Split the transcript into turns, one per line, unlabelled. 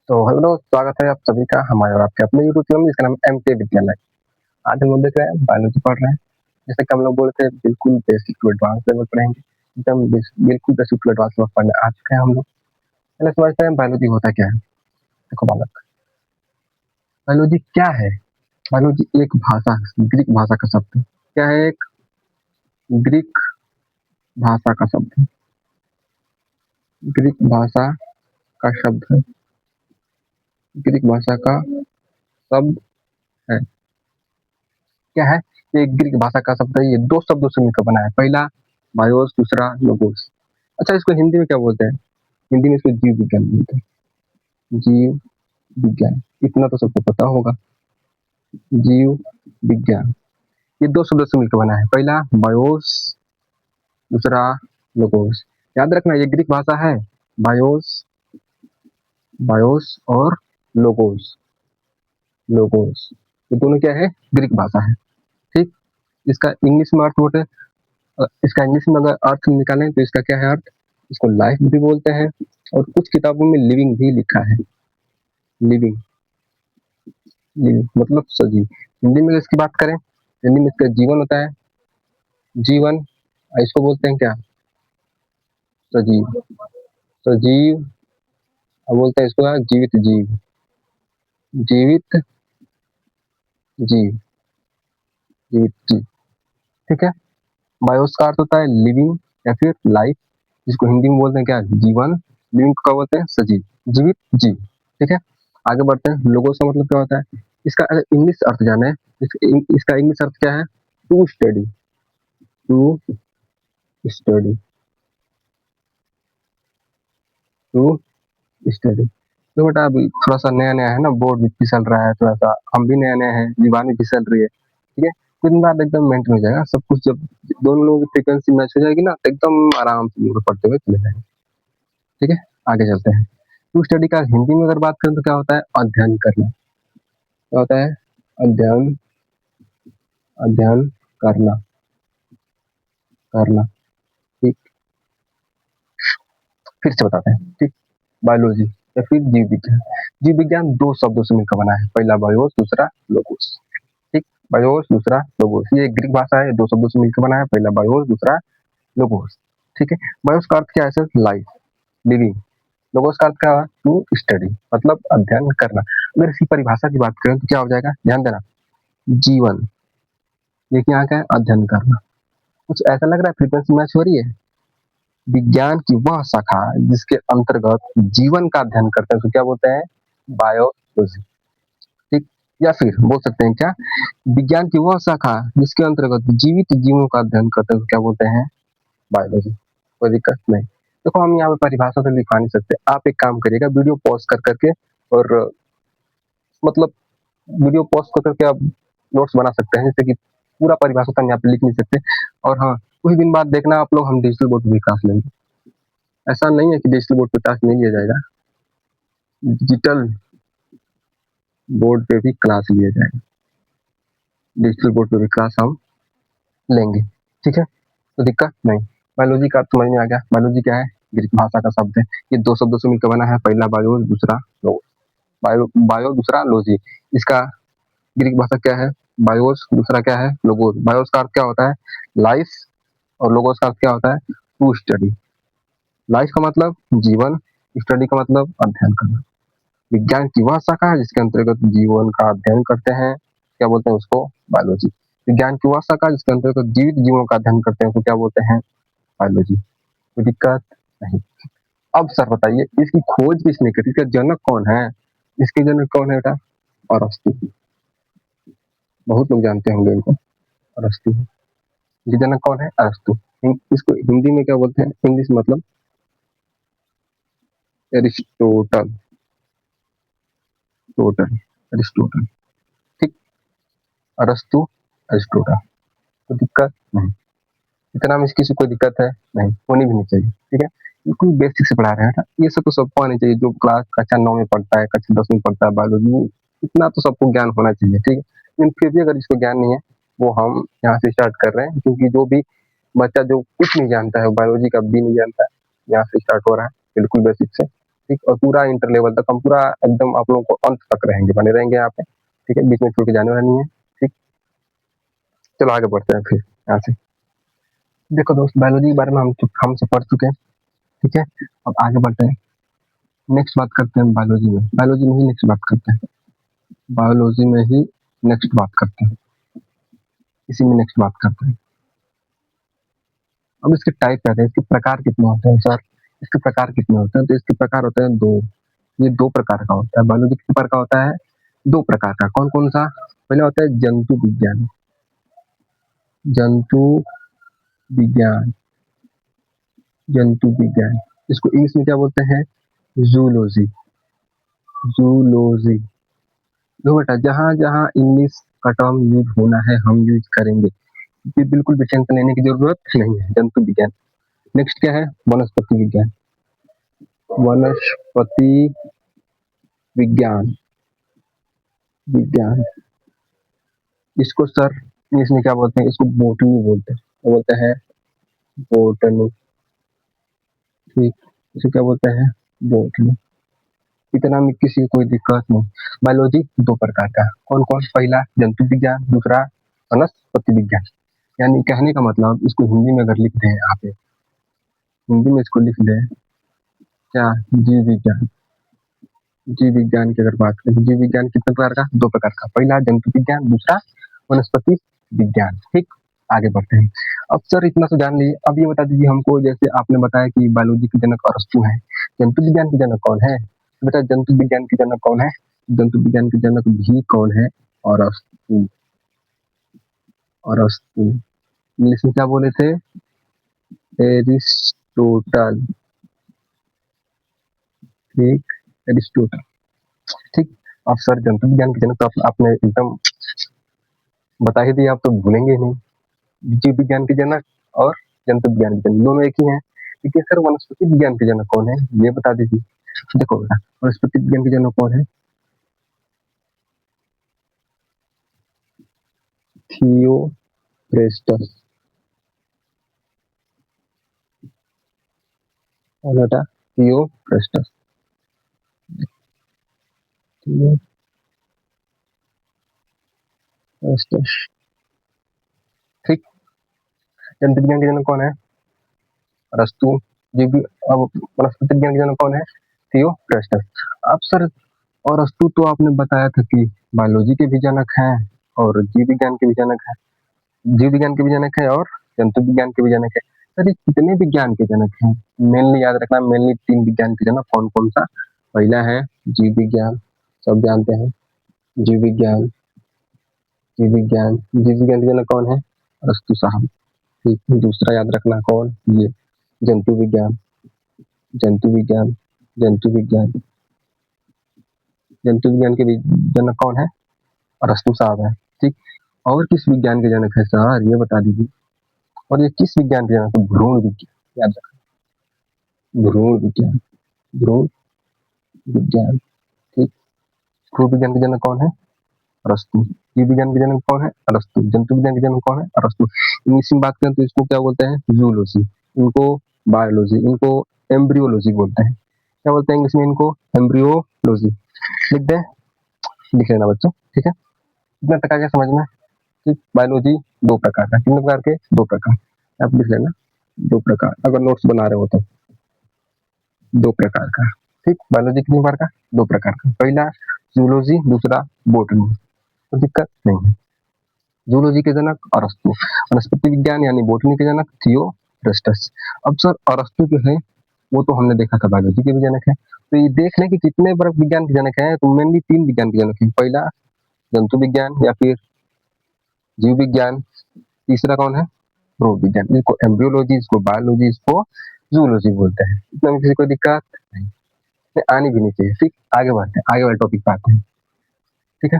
तो हेलो, स्वागत है आप सभी का हमारे और आपके अपने यूट्यूब चैनल जिसका नाम है एमके विद्यालय। आज हम लोग देख रहे हैं बायोलॉजी पढ़ रहे हैं। जैसे कि हम लोग बोले थे बिल्कुल बेसिक टू एडवांस लेवल पढ़ेंगे। एकदम बिल्कुल बेसिक टू एडवांस लेवल पढ़ने आ चुके हैं हम लोग। पहले समझते हैं बायोलॉजी होता क्या है। देखो बालक, बायोलॉजी क्या है? बायोलॉजी एक भाषा, ग्रीक भाषा का शब्द है। क्या है? एक ग्रीक भाषा का शब्द है। ग्रीक भाषा का शब्द है। ग्रीक भाषा का शब्द है। क्या है? ये ग्रीक भाषा का शब्द है। ये दो शब्दों से मिलकर बना है। पहला बायोस, दूसरा लोगोस। अच्छा, इसको हिंदी में क्या बोलते हैं? हिंदी में इसको जीव विज्ञान बोलते हैं। जीव विज्ञान, इतना तो सबको पता होगा। जीव विज्ञान ये दो शब्दों से मिलकर बना है। पहला बायोस, दूसरा लोगोस। याद रखना, ये ग्रीक भाषा है। बायोस, बायोस और लोगोस। लोगोस ये दोनों क्या है? ग्रीक भाषा है। ठीक। इसका इंग्लिश में अर्थ बोलते हैं। इसका इंग्लिश में अगर अर्थ निकालें तो इसका क्या है अर्थ? इसको लाइफ भी बोलते हैं और कुछ किताबों में लिविंग भी लिखा है। लिविंग, लिविंग मतलब सजीव। हिंदी में इसकी बात करें, हिंदी में इसका जीवन होता है। जीवन, इसको बोलते हैं क्या? सजीव। सजीव, अब बोलते हैं इसको जीवित जीव। जीवित जीव, जीवित जीव। ठीक है। बायोस का अर्थ होता है लिविंग या फिर लाइफ, जिसको हिंदी में बोलते हैं क्या? जीवन। लिविंग को क्या बोलते हैं? सजीव, जीवित जीव। ठीक है। आगे बढ़ते हैं। लोगोस का मतलब क्या होता है? इसका अगर इंग्लिश अर्थ जाने, इसका इंग्लिश अर्थ क्या है? To study. To study, to study. तो बेटा अभी थोड़ा सा नया नया है ना, बोर्ड भी फिसल रहा है थोड़ा सा, हम भी नया नया है, जीवान भी फिसल रही है। ठीक है। कुछ दिन बाद एकदम मेंटेन हो जाएगा सब कुछ। जब दोनों लोगों की फ्रीक्वेंसी मैच हो जाएगी ना, तो एकदम आराम से लोग पढ़ते हुए चले जाएंगे। ठीक है। आगे चलते हैं। टू स्टडी का हिंदी में अगर बात करें तो क्या होता है? अध्ययन करना। क्या होता है? अध्ययन, अध्ययन करना, करना। ठीक, फिर से बताते हैं। ठीक। बायोलॉजी या फिर जीव विज्ञान। जीव विज्ञान दो शब्दों से मिलकर बना है। पहला बायोस, दूसरा लोगोस। ठीक। बायोस, दूसरा लोगोस। ये ग्रीक भाषा है, दो शब्दों से मिलकर बना है। पहला बायोस, दूसरा लोगोस। ठीक है। बायोस का अर्थ क्या है? सिर्फ लाइफ, लिविंग। लोगोस का अर्थ क्या है? टू स्टडी, मतलब अध्ययन करना। अगर इसकी परिभाषा की बात करें तो क्या हो जाएगा? ध्यान देना। जीवन, ये क्या है? अध्ययन करना। कुछ ऐसा लग रहा है फ्रीक्वेंसी मैच हो रही है। विज्ञान की वह शाखा जिसके अंतर्गत जीवन का अध्ययन करते हैं उसको क्या बोलते हैं? बायोलॉजी। ठीक। या फिर बोल सकते हैं क्या? विज्ञान की वह शाखा जिसके अंतर्गत जीवित जीवों का अध्ययन करते हैं उसको क्या बोलते हैं? बायोलॉजी। कोई दिक्कत नहीं। देखो हम यहाँ पे परिभाषा तो लिखा नहीं सकते। आप एक काम करिएगा, वीडियो पॉज कर करके, और मतलब वीडियो पॉज कर करके आप नोट्स बना सकते हैं। जैसे कि पूरा परिभाषा तो हम यहाँ पे लिख नहीं सकते। और हाँ, कुछ दिन बाद देखना आप लोग, हम डिजिटल बोर्ड पे भी क्लास लेंगे। ऐसा नहीं है कि डिजिटल बोर्ड पे क्लास नहीं लिया जाएगा, डिजिटल बोर्ड पे भी क्लास लिया जाएगा। डिजिटल बोर्ड पे भी क्लास हम लेंगे। ठीक है, तो दिक्कत नहीं। बायोलॉजी का समझ में आ गया। बायोलॉजी क्या है? ग्रीक भाषा का शब्द है। ये दो शब्दों से मिलकर बना है। पहला बायो, दूसरा लो। बायो, बायो दूसरा लोजी। इसका ग्रीक भाषा क्या है? बायोस, दूसरा क्या है? लोगोस। बायोस का अर्थ क्या होता है? लाइफ, और लोगोस का अर्थ क्या होता है? To study. लाइफ का मतलब जीवन, स्टडी का मतलब अध्ययन करना। विज्ञान की वह शाखा है जिसके अंतर्गत जीवन का अध्ययन करते हैं, क्या बोलते हैं उसको? बायोलॉजी। विज्ञान की वह शाखा जिसके अंतर्गत जीवित जीवों का अध्ययन करते हैं उसको क्या बोलते हैं? बायोलॉजी। कोई दिक्कत नहीं। अब सर बताइए, इसकी खोज किसने की? इसका जनक कौन है? इसके जनक कौन है बेटा? अरस्तु। बहुत लोग जानते होंगे इनको, अरस्तु। ये जनक कौन है? अरस्तु। इसको हिंदी में क्या बोलते हैं? इंग्लिश मतलब एरिस्टोटल। Total, Aristotle. ठीक। अरस्तु, एरिस्टोटल। कोई दिक्कत नहीं। इतना में किसी कोई दिक्कत है? नहीं, होनी भी नहीं चाहिए। ठीक है। बिल्कुल बेसिक से पढ़ा रहे हैं। ये सब तो सबको आनी चाहिए। जो क्लास कक्षा 9 में पढ़ता है, कक्षा 10 में पढ़ता है बायोलॉजी, इतना तो सबको ज्ञान होना चाहिए। ठीक है। लेकिन फिर भी अगर जिसको ज्ञान नहीं है, वो हम यहाँ से स्टार्ट कर रहे हैं, क्योंकि जो भी बच्चा जो कुछ नहीं जानता है, बायोलॉजी का भी नहीं जानता है, यहाँ से स्टार्ट हो रहा है बिल्कुल बेसिक से। ठीक, और पूरा इंटर लेवल तक हम पूरा एकदम आप लोगों को अंत तक रहेंगे, बने रहेंगे यहाँ पे, ठीक है, बीच में छोड़ के जाने वाला नहीं है, ठीक। चलो आगे बढ़ते हैं फिर यहाँ से। देखो दोस्त, बायोलॉजी के बारे में हम सब पढ़ चुके हैं, ठीक है। अब आगे बढ़ते हैं, नेक्स्ट बात करते हैं बायोलॉजी में ही नेक्स्ट बात करते हैं, बायोलॉजी में ही नेक्स्ट बात करते हैं, इसी में नेक्स्ट बात करते हैं। अब इसके टाइप कहते हैं, इसके प्रकार कितने होते हैं सर, इसके प्रकार कितने होते हैं, तो इसके प्रकार होते हैं दो, ये दो प्रकार का होता है, बायोलॉजी कितने प्रकार का होता है, दो प्रकार का। कौन कौन सा, पहले होता है जंतु विज्ञान, जंतु विज्ञान, जंतु विज्ञान, इसको इंग्लिश में क्या बोलते हैं, जूलॉजी, जूलॉजी। देखो बेटा, जहां जहां इंग्लिश का टर्म यूज होना है हम यूज करेंगे, ये बिल्कुल भी टेंशन लेने की जरूरत नहीं है। जंतु विज्ञान। नेक्स्ट क्या है, वनस्पति विज्ञान, वनस्पति विज्ञान, विज्ञान, इसको सर इंग्लिश में क्या बोलते हैं, इसको बोटनी बोलते हैं, क्या बोलते हैं, बोटनी, ठीक, इसे क्या बोलते हैं, बोटनी। इतना में किसी को कोई दिक्कत नहीं। बायोलॉजी दो प्रकार का, कौन कौन, पहला जंतु विज्ञान, दूसरा वनस्पति विज्ञान। यानी कहने का मतलब, इसको हिंदी में अगर लिख दें यहाँ पे, हिंदी में इसको लिख दें क्या, जीव विज्ञान, जीव विज्ञान की अगर बात करें, जीव विज्ञान कितने प्रकार का, दो प्रकार का, पहला जंतु विज्ञान, दूसरा वनस्पति विज्ञान, ठीक। आगे बढ़ते हैं। अब सर इतना तो जान लीजिए, अब ये बता दीजिए हमको, जैसे आपने बताया कि बायोलॉजी के जनक अरस्तु हैं, जंतु विज्ञान के जनक कौन है, तो बेटा जंतु विज्ञान के जनक कौन है, जंतु विज्ञान के जनक भी कौन है, अरस्तु, अरस्तु, इंग्लिश में क्या बोले थे, एरिस्टोटल, ठीक, एरिस्टोटल, ठीक। अब सर जंतु विज्ञान के जनक तो आपने एकदम बता ही दिया, आप तो भूलेंगे ही नहीं। जीव विज्ञान के जनक और जंतु विज्ञान के जनक दोनों एक ही हैं, लेकिन सर वनस्पति विज्ञान के जनक कौन है, ये बता दीजिए। देखो बेटा, वनस्पति विज्ञान के जनक कौन है, थियोफ्रेस्टस, और बेटा थियोफ्रेस्टस, थियोफ्रेस्टस, ठीक। जंतु विज्ञान के जनक कौन है, अरस्तु। अब वनस्पति विज्ञान के जनक कौन है, थियोफ्रेस्टस। अब सर और अरस्तु तो आपने बताया था कि बायोलॉजी के भी जनक हैं और जीव विज्ञान के भी जनक हैं, जीव विज्ञान के भी जनक है और जंतु विज्ञान के भी जनक है। सर ये कितने विज्ञान के जनक हैं, मेनली याद रखना, मेनली तीन विज्ञान के जनक कौन कौन सा, पहला है जीव विज्ञान, सब जानते हैं, जीव विज्ञान, जीव विज्ञान, जीव विज्ञान के जनक कौन है, अरस्तु साहब, ठीक। दूसरा याद रखना कौन, ये जंतु विज्ञान, जंतु विज्ञान, जंतु विज्ञान, जंतु विज्ञान के जनक कौन है, अरस्तु साहब है, ठीक। और किस विज्ञान के जनक है सर, ये बता दीजिए। और ये किस विज्ञान के जनक है, भ्रूण विज्ञान, याद रखना, भ्रूण विज्ञान, भ्रूण विज्ञान, ठीक। भ्रूण विज्ञान के जनक कौन है, अरस्तु। जीव विज्ञान के जनक कौन है, अरस्तु। जंतु विज्ञान के जनक कौन है, अरस्तु। इंग्लिश में बात करें तो इसको क्या बोलते हैं, जूलॉजी, इनको बायोलॉजी, इनको एम्ब्रियोलॉजी बोलते हैं। क्या बोलते हैं इंग्लिश में इनको, एम्ब्रियोलॉजी। लिख दे, लिख लेना बच्चों, ठीक है। इतना तक आ गया समझ में, ठीक। बायोलॉजी दो प्रकार का, कितने प्रकार के, दो प्रकार, आप लिख लेना, दो प्रकार, अगर नोट्स बना रहे हो तो, दो प्रकार का, ठीक। बायोलॉजी कितने प्रकार का, दो प्रकार का, पहला जूलॉजी, दूसरा बोटनी, तो दिक्कत नहीं है। जूलॉजी के जनक अरस्तु, वनस्पति विज्ञान यानी बोटनी के जनक थियोफ्रेस्टस। अब सर अरस्तु जो है वो तो हमने देखा था बायोलॉजी के भी जनक है, तो ये देख लें कि कितने विज्ञान के जनक है, तो मेनली तीन विज्ञान के जनक है, पहला जंतु विज्ञान या फिर जीव विज्ञान, तीसरा कौन है, भ्रूण विज्ञान, इसको एम्ब्रियोलॉजी, इसको बायोलॉजी, इसको जूलॉजी बोलते हैं। इतना में किसी को दिक्कत नहीं, आनी भी नहीं चाहिए, ठीक। आगे बढ़ते हैं, आगे वाले टॉपिक पे आते हैं, ठीक है।